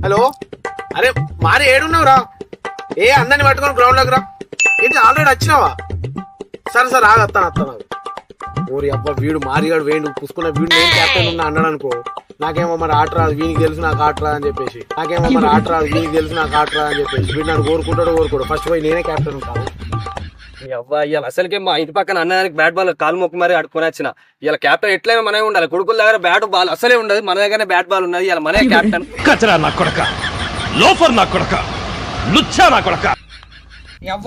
Hello, అరే మారి ఏడున్నావురా? ఏ అందరిని పట్టుకొని గ్రౌండ్ లోకి రా. ఏంటి ఆల్రెడీ వచ్చినావా? సరే సరే వస్తాను. ఓరి అబ్బా, వీడు మారిగాడు వేడు పుసుకున్న వీడు నేను క్యాప్టెన్ ఉన్నా అన్నాడు అనుకో, నాకేమో మరి ఆట రాదు, వీనికి తెలుసు నాకు ఆట రాదు అని చెప్పేసి, వీడు నన్ను కోరుకుంటాడు. ఫస్ట్ పోయి నేనే క్యాప్టెన్ ఉంటాను. అవ్వా ఇవాళ అసలుకే మా ఇంటి పక్కన అన్నదానికి బ్యాట్ బాల్ కాలు మొక్కు మరి అడుకొని వచ్చిన. ఇలా క్యాప్టెన్ ఎట్లయినా మనమే ఉండాలి. కొడుకుల దగ్గర బ్యాట్ బాల్ అసలే ఉండదు, మన దగ్గర బ్యాట్ బాల్ ఉన్నది. ఇలా మనమే క్యాప్టెన్. కచరా నా కొడక, లోఫర్ నా కొడక, లుచ్చా నా కొడక.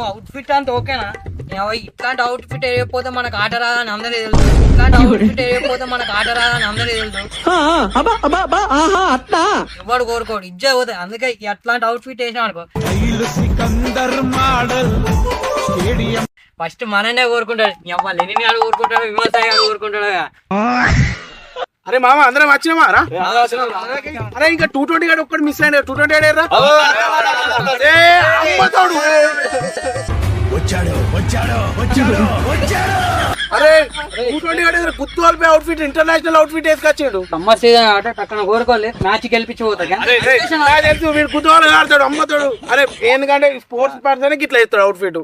అవుట్ ఫిట్ అంత ఓకేనా? ఇట్లాంటి అవుట్ ఫిట్ వేయకపోతే మనకు ఆట రాదని అందరూ తెలుసు. ఎవడు కోరుకోడు ఇజ్జే పోతాయి. అందుకే అట్లాంటి అవుట్ ఫిట్ వేసినా అనుకో ఫస్ట్ మననే కోరుకుంటాడు. లెనిన్ గారు కోరుకుంటాడు, విమర్శాయి గారు కోరుకుంటాడు. అరే మామ అందరం వచ్చినామా రా? అరే ఇంకా 220 గడు ఒక్కటి మిస్ అయినా. 220 ఆడారా? అరే 220 ఆడారు. గుత్తు వాళ్ళపై outfit, international outfit వేసుకొచ్చాడు. సమ్మర్ సీజన్ ఆట పక్కన కోరుకోవాలి, మ్యాచ్ గెలిపించి పోతాడు. వీడు గుత్తు వాళ్ళు ఆడతాడు, అమ్మతాడు. అరే ఎందుకంటే స్పోర్ట్స్ పర్సన్ ఇట్లా ఇస్తాడు అవుట్ ఫిట్,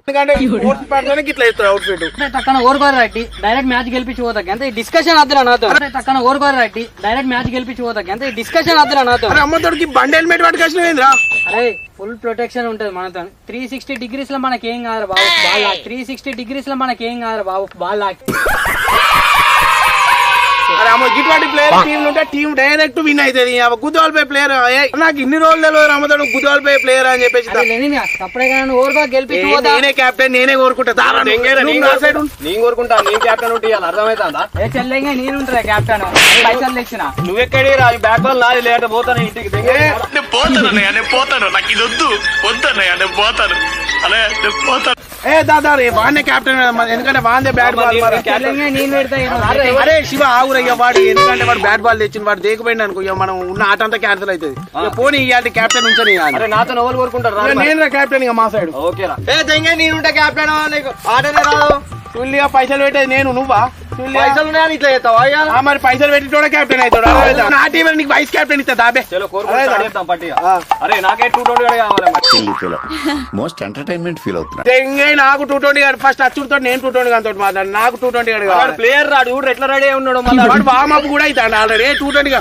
టక్కన కోరుకోరు రెడ్డి డైరెక్ట్ మ్యాచ్ గెలిపించి పోతాడు. అంతే డిస్కషన్ వద్దురా నాతో. టక్కన కోరుకోరు రెడ్డి డైరెక్ట్ మ్యాచ్ గెలిపించి పోతాడు. అంతే డిస్కషన్ వద్దురా నాతో. అమ్మతోడికి బండి హెల్మెట్ పట్టుకొచ్చిన ఏంద్రా? అరే ఫుల్ ప్రొటెక్షన్ ఉంటది మనతో. 360 degrees లో మనకేం కాదు బాబు బాల్. 360 degrees లో మనకేం కాదు బాబు బాల్. అరే అమ్మ ఇటువంటి ప్లేయర్ టీం ఉంటే టీం డైరెక్ట్ విన్ అవుతుంది. గుద్దవాళ్ళపై ప్లేయర్ నాకు ఇన్ని రోజులు తెలియదు అమ్మతాడు గుద్దవాళ్ళపై ప్లేయర్ అని చెప్పేసి. నేనే కెప్టెన్, నేనే కోరుకుంటా. నేను కోరుకుంటా, నేను కెప్టెన్ ఉంటే అర్థమవుతుందా? చెల్లెంగా నేనుంటా కెప్టెన్. పైసలు తెచ్చిన నువ్వెక్కడి రా? బ్యాట్ బాల్ నాది లేట పోతాను ఇంటికి. పోతాను, నాకు ఇది వద్దన్నయ్య, నేను పోతాను. ఏ దాదా వాడినే కెప్టెన్, ఎందుకంటే వాడే బ్యాట్ బాల్. నేను పెడతా. అరే శివ ఆగురయ్య వాడు, ఎందుకంటే వాడు బ్యాట్ బాల్ తెచ్చిన వాడు దేకపోయింది అనుకో, మనం ఉన్న ఆట అంతా క్యాన్సిల్ అవుతుంది. పోనీ ఇవాళ కెప్టెన్ ఉంచని. నాతో ఎవరు కోరుకుంటారు? నేను కెప్టెన్ ఇక మా సైడ్. ఓకేరా? నేనుంటా కెప్టెన్. ఆటనే రాదు. ఫుల్గా పైసలు పెట్టేది నేను, నువ్వా? పైసలు ఉన్నాయని ఇట్లా చేస్తావా? మరి పైసలు పెట్టి కూడా కెప్టెన్ అవుతాడు. నా టీం నీకు వైస్ కెప్టెన్ ఇస్తా దాబే. అరే నాకే 220 కావాలి. మోస్ట్ ఎంటర్టైన్మెంట్ ఫీల్ అవుతున్నా. నాకు 220 గారు ఫస్ట్ అచ్చుడితో నేను 220 గారితో మాట్లాడు. నాకు 220 గారు కావాలి. ప్లేయర్ రాడు ఎట్లా రెడీ ఉన్నాడు. వాడు వార్మ్ అప్ కూడా అవుతాడు ఆల్రెడీ. 220 గా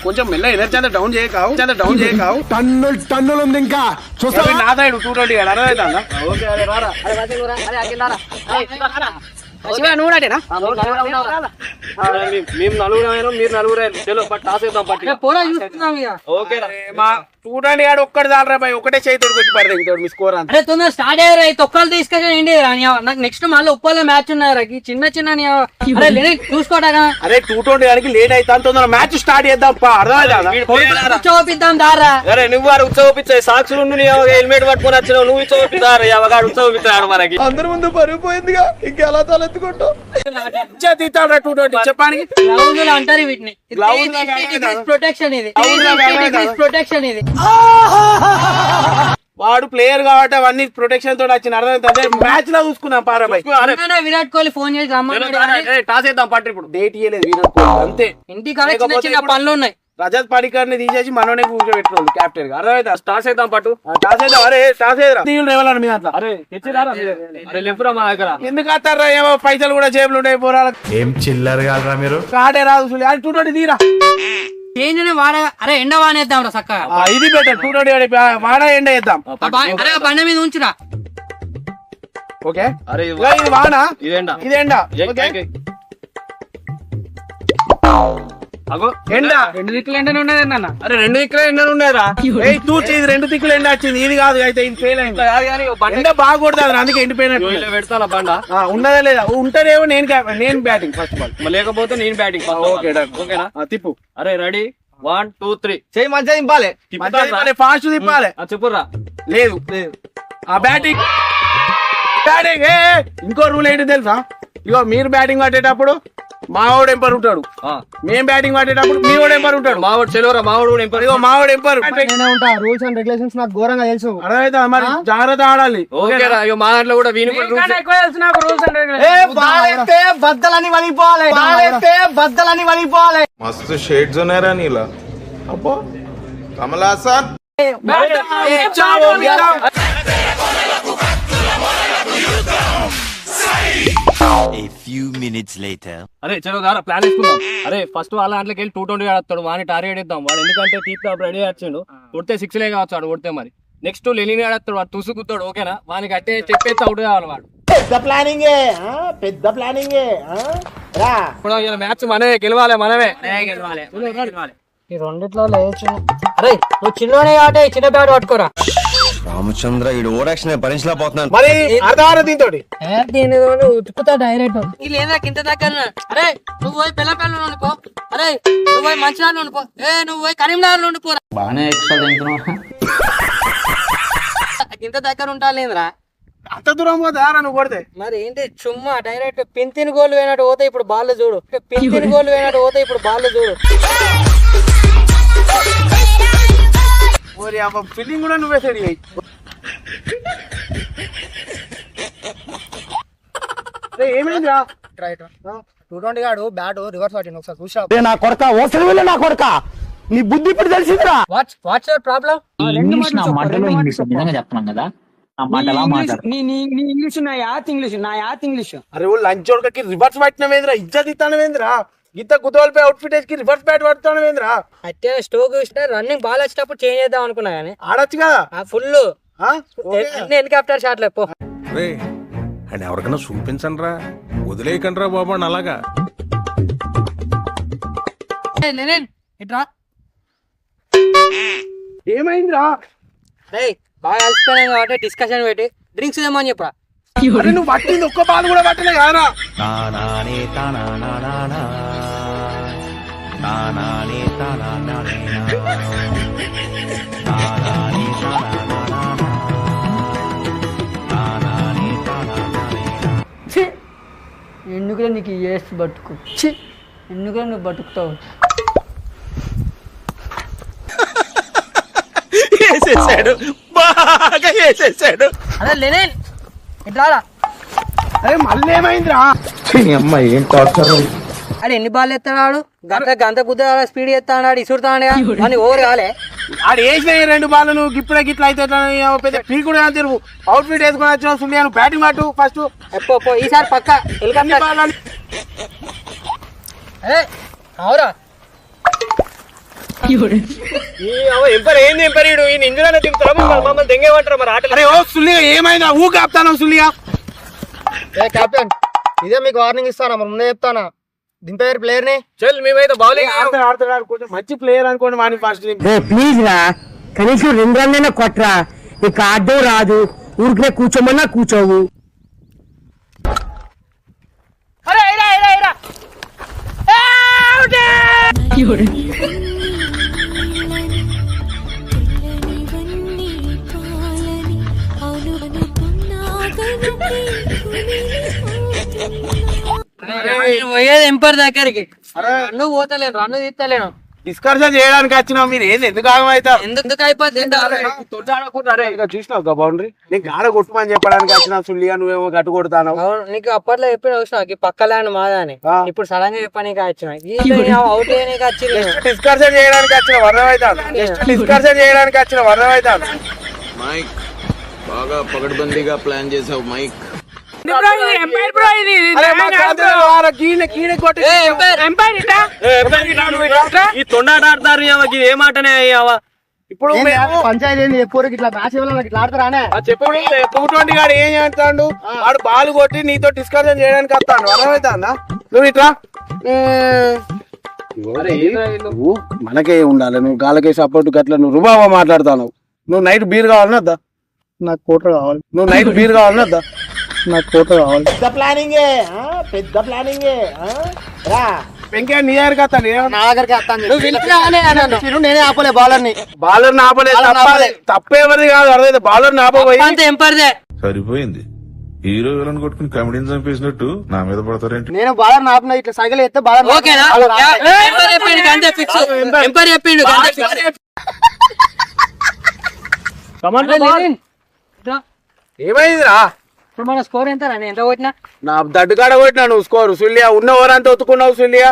కొంచెం మెల్ల ఎనర్జీ అంతా డౌన్ చేయకావు. టన్నులు ఉంది ఇంకా నా సైడ్ 220 గారు అర్థమవుతుందా? ఓకే అరే రారా. మేము నలుగురు, మీరు నలుగురే. చలో టాస్ వేద్దాం. పట్టి ఓకేరా? మా 220 గాడు ఒక్కటి చాలరా బాయ్, ఒకటే చేతుడు కొట్టి పడతాడు మీ స్కోర్ అంతా. అరే తొందర స్టార్ట్ అయ్యారు. తొక్కలు తీసుకొచ్చిన ఏంటి నాకు నెక్స్ట్ మళ్ళీ ఉప్పల్లో మ్యాచ్ ఉన్నారు చిన్న చూసుకోవడా. అరే 220 గారికి లేట్ అవుతా, తొందర మ్యాచ్ స్టార్ట్ చేద్దాం. ఉత్సవపిద్దాం దారా. అరే నువ్వు వారు ఉత్సవపించాయి సాక్షులు హెల్మెట్ పట్టుకుని వచ్చినావు. నువ్వు ఉత్సవపిద్దారు ఎవగాడు ఉత్సవపిస్తాడు. మనకి అందరి ముందు పరుగు పోయిందిగా, ఇంకెలా తలెత్తుకుంటావు చెప్పానికి అంటారు వీటిని. ప్రొటెక్షన్ ఇది, ప్రొటెక్షన్ ఇది. వాడు ప్లేయర్ కాబట్టి అవన్నీ ప్రొటెక్షన్ తోటి వచ్చిన అర్థం. మ్యాచ్ లో చూసుకున్నాం పారాబాయ్. విరాట్ కోహ్లీ ఫోన్ చేసి టాస్ వేద్దాం. పట్టి ఇప్పుడు డేట్ ఇయ్యలేదు విరాట్ కోహ్లీ అంతే. ఇంటికి చిన్న పనులు ఉన్నాయి. రజత్ పడికర్ ని తీసేసి మనోనే కూర్చోబెట్టిన కెప్టెన్ గా. అర్థమైతే టాస్ వేద్దాం. పట్టు టాస్ వేద్దాం. అరే టాస్ వేద్దాం. రేవాలని మీ అట్లా అరే తెచ్చిరారా? అరే లేపురా మా దగ్గర. ఎందుకు వస్తారా? ఏమో పైసలు కూడా జేబులు ఉంటాయి పోరాలు. ఏం చిల్లర కాదురా మీరు. కాటే రాదు. అది 220 తీరా. అరే ఎండ వానేద్దాం రా చక్కగా. ఇది బెటర్. 220 వాడ ఎండ వేద్దాం. అరే బండ మీద ఉంచురా. ఓకే అరే ఇది వాన, ఇదేండా? ఇదేండా? ఎండ రెండు దిక్కులు ఎండనే ఉన్నది అన్న. అరే రెండు దిక్కులు ఎండ ఉండేరా? తూచి ఇది 2 దిక్కులు ఎండ వచ్చింది. ఇది కాదు అయితే ఇది ఫెయిల్ అయింది. ఎండ బాగా కొడుతుంది అందుకే ఎండిపోయినట్టు పెడతాను బండ. ఉన్నదా లేదా? ఉంటేనేమో నేను బ్యాటింగ్ ఫస్ట్ బాల్, లేకపోతే నేను బ్యాటింగ్. ఓకే ఓకేనా? తిప్పు. అరే రెడీ 1 2 3 చేయి మంచిగా తిప్పాలి. ఫాస్ట్ తిప్పాలి. చెప్పుర్రా. లేదు ఆ బ్యాటింగ్ ఇంకో రూల్ ఏంటి తెలుసా? ఇగో మీరు బ్యాటింగ్ పట్టేటప్పుడు మావాడు ఎంపర్ ఉంటాడు, మేం బ్యాటింగ్ పట్టేటప్పుడు మీ వాడు ఎంపర్ ఉంటాడు. మావాడు చెలవరా? మావాడు ఎంపర్. ఇగో మావాడు ఎంపర్. రూల్స్ అండ్ రెగ్యులేషన్స్ నాకు ఘోరంగా తెలుసు. అర్థమైతే మరి జాగ్రత్త ఆడాలి. ఓకేరా? ఇగో మా దాంట్లో కూడా వీని బద్దలని వలిపోవాలి. मस्त शेड्स ఉన్నాయరా నీలా. అబ్బో Kamal Haasan. A few minutes later. అరే చలో దారా ప్లాన్ వేసుకుందాం. అరే ఫస్ట్ వాళ్ళ దాంట్లోకి వెళ్ళి 220 ఆడతాడు, వాడిని టార్గెట్ ఇద్దాం. వాడు ఎందుకంటే టీప్ టాప్ రెడీ వచ్చిండు, కొడితే 6 కావచ్చు వాడు కొడితే. మరి నెక్స్ట్ లెలిని ఆడతాడు, వాడు తుసుకుతాడు. ఓకేనా? వానికి అట్టే చెప్పేసి అవుట్ కావాలి వాడు. ఇప్పుడు ఇలా మ్యాచ్ మనమే గెలవాలి, మనమే గెలవాలి. ఈ రెండిట్లో లేచి అరే నువ్వు చిన్నోనే ఆటే చిన్న బ్యాట్ పట్టుకోరా. రామచంద్ర ఈడు ఓడాక్షన్ భరించలేకపోతున్నాను. మరి అర్ధవారం దీంతోటి దీని ఉతుకుతా డైరెక్ట్. వీళ్ళు ఏందా ఇంత దగ్గర? అరే నువ్వు పోయి పిల్లపల్లి ఉండిపో. అరే నువ్వు పోయి మంచిర్యాలలో ఉండిపో. నువ్వు పోయి కరీంనగర్ ఉండిపోరా. బాగానే ఎక్స్ట్రా తింటున్నావు. ఇంత దగ్గర ఉంటాలేదురా. అంత దూరం పోతారా నువ్వు కొడితే? మరి ఏంటి చుమ్మా డైరెక్ట్ పింతిని గోల్ పోయినట్టు పోతే ఇప్పుడు బాల్ చూడు. పింతిని గోల్ పోయినట్టు పోతే ఇప్పుడు బాల్ చూడు. మరి ఫీల్డింగ్ కూడా నువ్వే సెడి ఏమైందిరా? 220 గాడు బ్యాట్ రివర్స్ పట్టింది, ఒకసారి చూసా. నా కొడక ఓసరి నా కొడక నీ బుద్ధి ఇప్పుడు తెలిసిందిరా. What's your problem? ఇంగ్లీష్ నా మాటలో ఇంగ్లీష్ నిజంగా చెప్తున్నాం కదా, ఆ మాటలా మాట్లాడు. ఇంగ్లీష్ నా యాత్ ఇంగ్లీష్. అరే ఓ లంచ్ ఉడకకి రివర్స్ పట్టినవేంద్రా? ఇజ్జత్ ఇస్తానవేంద్రా? గీత గుద్దోల్పై అవుట్ ఫిట్ వేసి రివర్స్ బ్యాట్ పడుతానవేంద్రా? అయితే స్టోక్ రన్నింగ్ బాల్ వచ్చేటప్పుడు చేంజ్ చేద్దాం అనుకున్నా కానీ ఆడొచ్చు కదా ఫుల్ హెలికాప్టర్ షాట్ లేపో. అని ఎవరికైనా చూపించండి రా, వదిలేయకండి రా బాబు అని అలాగా. ఇట్రా ఏమైందిరా? బాగా కలిసిపోయినాం కాబట్టి డిస్కషన్ పెట్టి డ్రింక్స్ ఏమని చెప్పరా. అరే నువ్వు పట్టింది ఒక్క బాల్ కూడా పట్టలే కారా? ఎందుకులే నీకు వేసి బతుకు, ఎందుకులే నువ్వు బతుకుతావు. అరే లెనిన్ ఇట్లా. అరే మళ్ళీ ఏమైందిరా? అరే ఎన్ని బాల్ ఎత్తాడు? గంట గుద్ద స్పీడ్ ఎత్తాడు, ఇసురుతాడు అని ఓవర్ కాలే. ఆడు వేసిన 2 బాల్ నువ్వు గిప్పుడే గిట్ల అయితే పీక్ కూడా తిరుగు అవుట్ ఫిట్ వేసుకుని వచ్చిన సుల్లియా నువ్వు బ్యాటింగ్ అటు ఫస్ట్ ఎప్పో ఈసారి పక్క హెలికాప్టర్. అరే అవురా ఎంపర్ ఏంది ఎంపర్ ఈ ఇంజురీ దిగుతారా మమ్మల్ని దెంగేమంటారా మరి ఆటలు? అరే ఓ సుల్లిగా ఏమైందా? ఊ కాపుతాను సుల్లిగా. కెప్టెన్ ఇదే మీకు వార్నింగ్ ఇస్తానా, మరి ముందే చెప్తానా. దింపేరు ప్లేయర్ ని. చల్ మేమైతే బౌలింగ్ ఆడతాడు కొంచెం మంచి ప్లేయర్ అనుకోండి వాని ఫస్ట్. ప్లీజ్ రా, కనీసం 2 రన్లైనా కొట్టరా. నీకు ఆడడం రాదు, ఊరికే కూర్చోమన్నా కూర్చోవు. పోయేది ఎంపర్ దగ్గరికి. రన్ను పోతలేను, రన్ను తీస్తలేను. డిస్కషన్ చేయడానికి వచ్చినావు మీరు. ఏంది ఎందుకు ఆగమవుతావు? ఎందుకు అయిపోతుంది? చూసినావు బౌండరీ నీకు గాడ కొట్టుమని చెప్పడానికి వచ్చిన సుల్లిగా నువ్వేమో గట్టు కొడతాను. నీకు అప్పట్లో చెప్పిన చూసినా పక్క ల్యాండ్ మాదని, ఇప్పుడు సడన్ గా చెప్పడానికి వచ్చిన అవుట్ చేయడానికి వచ్చింది. డిస్కషన్ చేయడానికి వచ్చిన వర్ణమవుతాను. డిస్కషన్ చేయడానికి వచ్చిన వర్ణమవుతాను. మైక్ బాగా పకడ్బందీగా ప్లాన్ చేసావు మైక్. ఈ తొండాటాడతారు ఏ మాటనే అయ్యావా? ఇప్పుడు పంచాయతీ ఎప్పుడు ఇట్లా మ్యాచ్ ఇట్లా ఆడతారానే చెప్పు. 220 గాడు ఏం చేస్తాడు? వాడు బాల్ కొట్టి నీతో డిస్కషన్ చేయడానికి వస్తాడు. అర్థమవుతాడా? నువ్వు ఇట్లా నువ్వు మనకే ఉండాలి. నువ్వు గాలకే సపోర్ట్ గట్ల నువ్వు రుబాబా మాట్లాడతావు. నువ్వు నైట్ బీర్ కావాలన్నా వద్దా? నాకు కోటర్ కావాలి. నువ్వు నైట్ బీర్ కావాలన్నా వద్దా? నాకు కోటర్ కావాలి. పెద్ద ప్లానింగ్ రా. వెంకయ్య నీ దగ్గరికి వస్తాను. నా దగ్గరికి వస్తాను. నేనే ఆపలే బాలర్ ని. బాలర్ ఆపలేదు. తప్పేవరిది కాదు. అర్థమైంది. బాలర్ ఆపబోయి ఎంపర్దే సరిపోయింది. హీరో విలన్ కొట్టుకుని కమెడీని చంపేసినట్టు నా మీద పడతారేంటి? నేను బాలర్ ఆపిన ఇట్లా సైకిల్ ఎత్తే బాలర్. ఓకేనా? ఎంపర్ చెప్పిండు అంతే ఫిక్స్. ఎంపర్ చెప్పిండు అంతే ఫిక్స్. ఏమైందిరా? ఇప్పుడు మన స్కోర్ ఎంత? ఎంత కొట్టినా నా దడ్డు కాడ కొట్టినా నువ్వు స్కోర్. సుల్లియా ఉన్న ఓరంతా ఒత్తుకున్నావు సుల్లియా.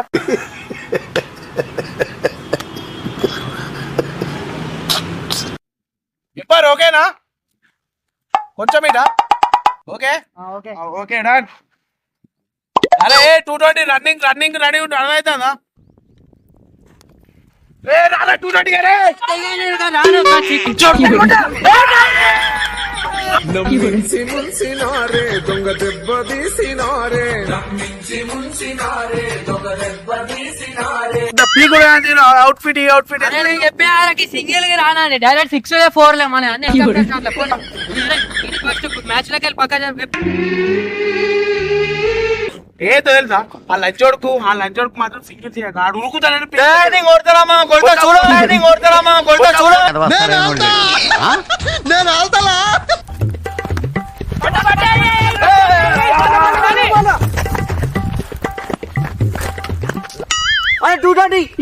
ఇప్పారు ఓకేనా కొంచెం ఇట ఓకే ఓకే డన్ అరే 220 రన్నింగ్ రెడీ ఉంటే అర్థమవుతుందా రే రారా 220 రే నమ్మించి ముంచినారే దొంగ దెబ్బ తీసినారే అవుట్ఫిట్ చెప్పే సింగిల్ గా రానా డైరెక్ట్ 6-4 మన అన్ని మ్యాచ్ లోకి వెళ్ళి పక్క ఏ తెలుసా ఆ లంచోడుకు మాత్రం సింగిల్ చేయక ఆడు ఉరుకుతానని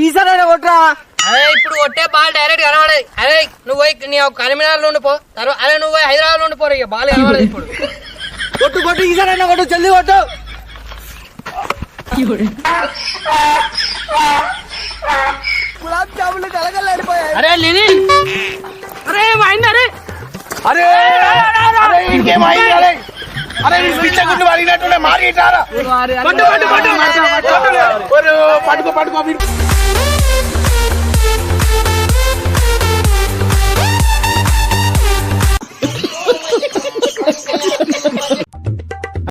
ఈసారి కొట్రా. అరే ఇప్పుడు కొట్టే బాల్ డైరెక్ట్ కనబడే. అరే నువ్వు పోయి నీ కరీంనగర్ లో ఉండిపో తర్వాత అరే నువ్వు పోయి హైదరాబాద్ లో ఉండిపోరు ఇక బాల్ కనబడదు ఇప్పుడు. కొట్టు ఈసారి కొట్టు జల్దీ కొట్టు. గులాబ్ జాములు కలగలాడిపోయాయి. అరే లిని అరే అయింది అరే అరే ఇంకేమైంది అరే పిచ్చగుండు వాడినట్టు మారి పట్టుకో